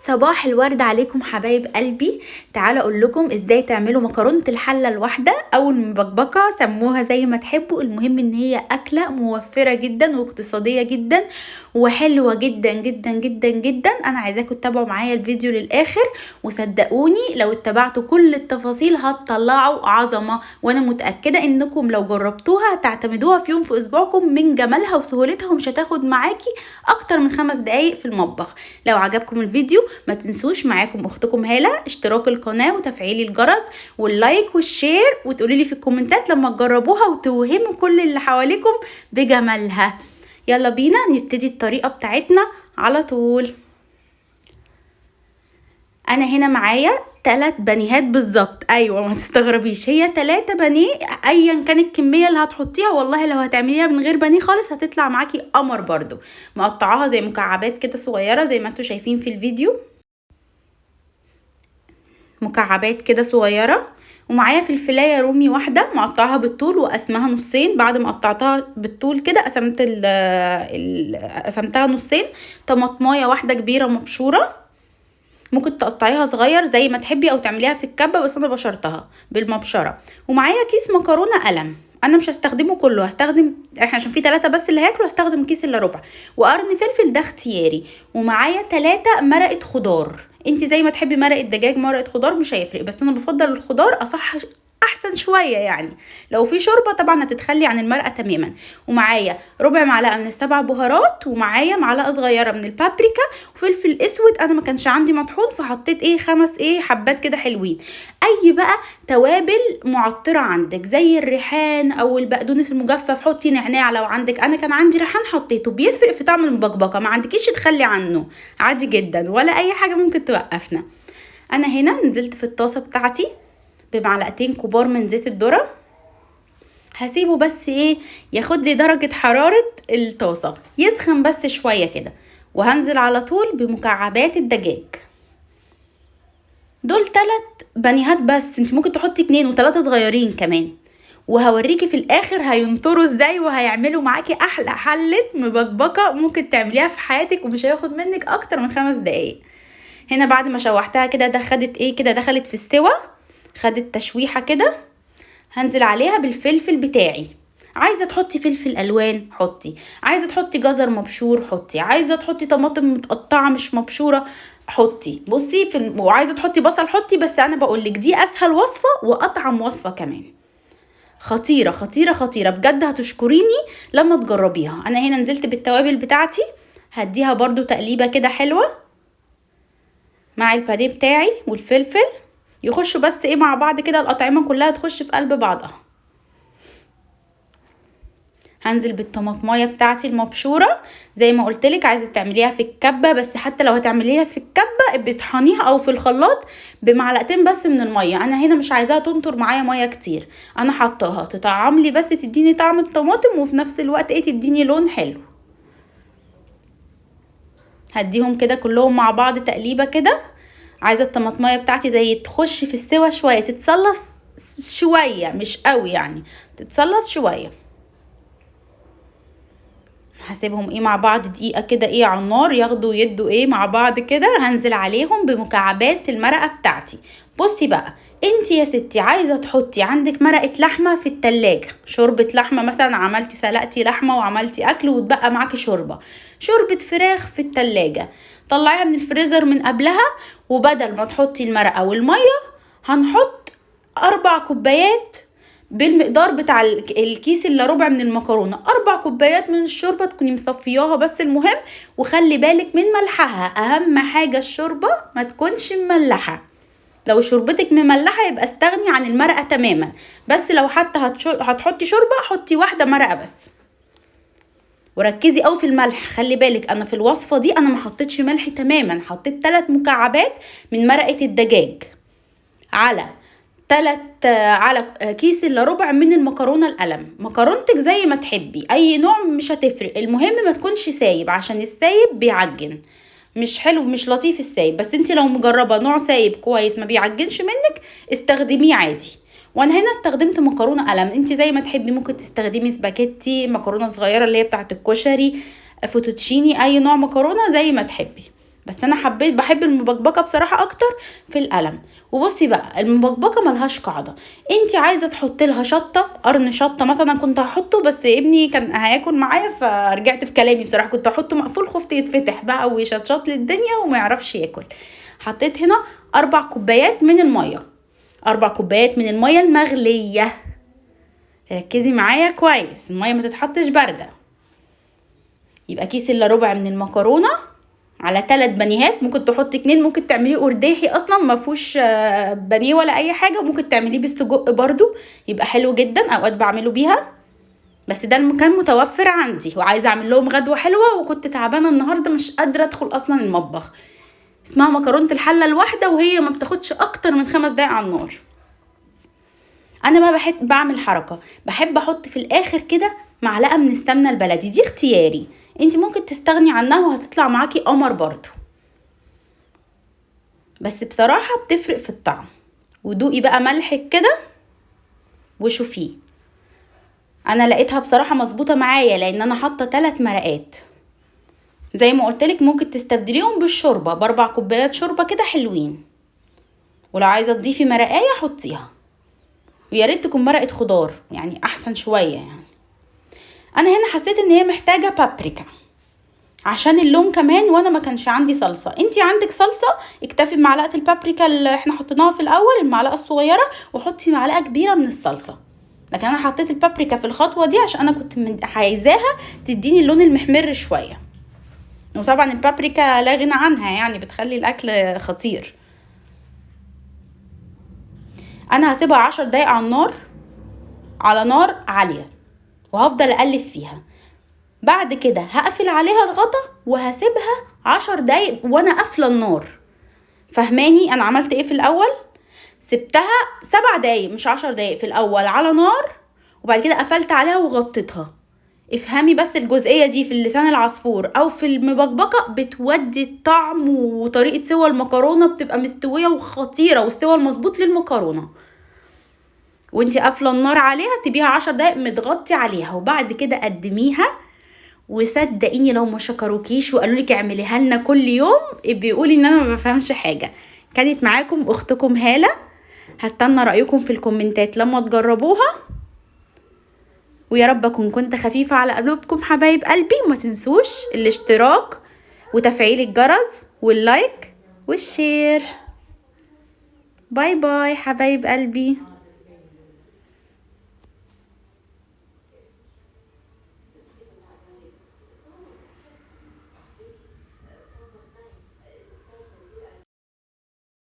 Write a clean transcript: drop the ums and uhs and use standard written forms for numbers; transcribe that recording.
صباح الورد عليكم حبايب قلبي. تعالوا اقول لكم ازاي تعملوا مكرونه الحله الواحده او المبكبكه، سموها زي ما تحبوا. المهم ان هي اكله موفره جدا واقتصاديه جدا وحلوه جدا جدا جدا جدا. انا عايزاكم تتابعوا معايا الفيديو للاخر، وصدقوني لو اتبعتوا كل التفاصيل هتطلعوا عظمه، وانا متاكده انكم لو جربتوها هتعتمدوها في يوم في اسبوعكم من جمالها وسهولتها، ومش هتاخد معاكي اكتر من 5 دقايق في المطبخ. لو عجبكم الفيديو ما تنسوش، معاكم اختكم هالة، اشتراك القناة وتفعيل الجرس واللايك والشير، وتقولي لي في الكومنتات لما تجربوها وتوهموا كل اللي حواليكم بجمالها. يلا بينا نبتدي الطريقة بتاعتنا على طول. انا هنا معايا 3 بانيهات بالظبط. ايوه ما تستغربيش، هي 3 بانيه ايا كان الكميه اللي هتحطيها. والله لو هتعمليها من غير بانيه خالص هتطلع معاكي قمر برضو. مقطعاها زي مكعبات كده صغيره زي ما انتوا شايفين في الفيديو، مكعبات كده صغيره. ومعايا فلفلايه رومي واحده مقطعها بالطول وقسمها نصين. بعد ما قطعتها بالطول كده قسمتها نصين. طماطمايه واحده كبيره مبشوره، ممكن تقطعيها صغير زي ما تحبي او تعمليها في الكبه، بس انا بشرتها بالمبشره. ومعايا كيس مكرونه قلم، انا مش هستخدمه كله، هستخدم احنا عشان في 3 بس اللي هاكلوا هستخدم كيس الا ربع. وقرن فلفل ده اختياري. ومعايا 3 مرقه خضار، انت زي ما تحبي، مرقه دجاج مرقه خضار مش هيفرق، بس انا بفضل الخضار اصح احسن شويه يعني. لو في شوربه طبعا هتتخلي عن المرقه تماما. ومعايا ربع معلقه من السبع بهارات، ومعايا معلقه صغيره من البابريكا، وفلفل اسود انا ما كانش عندي مطحون فحطيت 5 حبات كده حلوين. اي بقى توابل معطره عندك زي الريحان او البقدونس المجفف، حطي نعناع لو عندك. انا كان عندي ريحان حطيته، بيفرق في طعم المبكبكه، ما عندكيش تخلي عنه عادي جدا، ولا اي حاجه ممكن توقفنا. انا هنا نزلت في الطاسه بتاعتي بمعلقتين كبار من زيت الذره. هسيبه بس ياخد لي درجة حرارة الطاسة، يسخن بس شوية كده. وهنزل على طول بمكعبات الدجاج. دول 3 بانيهات بس، انت ممكن تحطي 2 و3 صغيرين كمان. وهوريكي في الاخر هينطروا ازاي وهيعملوا معاكي احلى حلة مبكبكة ممكن تعمليها في حياتك، ومش هياخد منك اكتر من 5 دقايق. هنا بعد ما شوحتها كده دخلت في السوا، خدت تشويحة كده. هنزل عليها بالفلفل بتاعي. عايزه تحطي فلفل الوان حطي، عايزه تحطي جزر مبشور حطي، عايزه تحطي طماطم متقطعه مش مبشوره حطي. بصي وعايزه تحطي بصل حطي، بس انا بقولك دي اسهل وصفه واطعم وصفه كمان. خطيره خطيره خطيره بجد، هتشكريني لما تجربيها. انا هنا نزلت بالتوابل بتاعتي، هديها برضو تقليبه كده حلوه مع البانيه بتاعي والفلفل، يخشوا بس مع بعض كده، الأطعمة كلها تخش في قلب بعضها. هنزل بالطماطمايه بتاعتي المبشوره زي ما قلتلك. عايزه تعمليها في الكبه، بس حتى لو هتعمليها في الكبه بتطحنيها او في الخلاط بمعلقتين بس من الميه. انا هنا مش عايزاها تنطر معايا ميه كتير، انا حطاها تطعم لي بس، تديني طعم الطماطم وفي نفس الوقت تديني لون حلو. هديهم كده كلهم مع بعض تقليبه كده. عايزه الطماطمايه بتاعتي زي تخش في السوا شويه، تتصلص شويه مش قوي يعني، تتصلص شويه. هسيبهم مع بعض دقيقه كده على النار، ياخدوا يدوا مع بعض كده. هنزل عليهم بمكعبات المرقه بتاعتي. بصي بقى، انت يا ستي عايزه تحطي عندك مرقه لحمه في التلاجة، شوربه لحمه مثلا، عملتي سلقتي لحمه وعملتي اكل وتبقى معاكي شوربه فراخ في التلاجة، طلعيها من الفريزر من قبلها. وبدل ما تحطي المرقه والميه هنحط 4 كوبايات بالمقدار بتاع الكيس الا ربع من المكرونه. 4 كوبايات من الشوربه تكوني مصفياها بس المهم. وخلي بالك من ملحها، اهم حاجه الشوربه ما تكونش مملحه. لو شوربتك مملحه يبقى استغني عن المرقه تماما، بس لو حتى هتحطي شوربه حطي 1 مرقه بس. وركزي قوي في الملح، خلي بالك انا في الوصفه دي انا ما حطيتش ملح تماما، حطيت 3 مكعبات من مرقه الدجاج على كيس الا ربع من المكرونه القلم. مكرونتك زي ما تحبي، اي نوع مش هتفرق، المهم ما تكونش سايب، عشان السايب بيعجن مش حلو مش لطيف السايب. بس انت لو مجربه نوع سايب كويس ما بيعجنش منك استخدميه عادي. وانا هنا استخدمت مكرونه قلم، انت زي ما تحبي، ممكن تستخدمي سباكيتي، مكرونه صغيره اللي هي بتاعه الكشري، فوتوتشيني، اي نوع مكرونه زي ما تحبي. بس انا بحب المبكبكه بصراحه اكتر في القلم. وبصي بقى المبكبكه ملهاش قاعده، انت عايزه تحطي لها شطه، قرن شطه مثلا كنت هحطه بس ابني كان هياكل معايا فرجعت في كلامي بصراحه، كنت هحطه مقفول خفت يتفتح بقى ويشطشط لي الدنيا وما يعرفش ياكل. حطيت هنا 4 كوبايات من الميه، 4 كوبايات من الميه المغليه. ركزي معايا كويس، الميه ما تتحطش بارده. يبقى كيس الا ربع من المكرونه على 3 بانيهات، ممكن تحطي 2، ممكن تعمليه قرداحي اصلا ما فيهوش بانيه ولا اي حاجه، وممكن تعمليه بالسجق برضو يبقى حلو جدا، اوقات بعمله بيها. بس ده كان متوفر عندي وعايزه اعمل لهم غدوه حلوه، وكنت تعبانه النهارده مش قادره ادخل اصلا المطبخ. اسمها مكرونه الحله الواحده، وهي ما بتاخدش اكتر من 5 دقايق على النار. انا بقى بحب بعمل حركه، بحب احط في الاخر كده معلقه من السمنه البلدي، دي اختياري، انت ممكن تستغني عنها وهتطلع معاكي قمر برضو، بس بصراحه بتفرق في الطعم. ودوقي بقى ملحك كده وشوفيه. انا لقيتها بصراحه مظبوطه معايا لان انا حاطه 3 مرقات. زي ما قلتلك ممكن تستبدليهم بالشوربه، ب4 كوبايات شوربه كده حلوين، ولو عايزه تضيفي مرقايه حطيها، ويا ريت تكون مرقه خضار يعني احسن شويه يعني. انا هنا حسيت ان هي محتاجه بابريكا عشان اللون كمان، وانا ما كانش عندي صلصه. انتي عندك صلصه اكتفي بمعلقه البابريكا اللي احنا حطيناها في الاول، المعلقه الصغيره، وحطي معلقه كبيره من الصلصه. لكن انا حطيت البابريكا في الخطوه دي عشان انا كنت عايزاها تديني اللون المحمر شويه، وطبعا البابريكا لا غنى عنها يعني بتخلي الاكل خطير. انا هسيبها 10 دقايق على النار، على نار عاليه، وهفضل اقلب فيها. بعد كده هقفل عليها الغطا وهسيبها 10 دقايق وانا قافله النار. فهماني انا عملت ايه في الاول؟ سبتها 7 دقايق مش 10 دقايق في الاول على نار، وبعد كده قفلت عليها وغطيتها. افهمي بس الجزئيه دي في اللسان العصفور او في المبكبكه بتودي الطعم، وطريقه سوى المكرونه بتبقى مستويه وخطيره، والسوى المظبوط للمكرونه. وانتي قافله النار عليها سيبيها 10 دقايق متغطي عليها، وبعد كده قدميها. وصدقيني لو ما شكروكيش وقالوا لك اعمليها لنا كل يوم بيقولي ان انا ما بفهمش حاجه. كانت معاكم اختكم هاله، هستنى رايكم في الكومنتات لما تجربوها، ويا رب اكون كنت خفيفه على قلوبكم حبايب قلبي. وما تنسوش الاشتراك وتفعيل الجرس واللايك والشير. باي باي حبايب قلبي.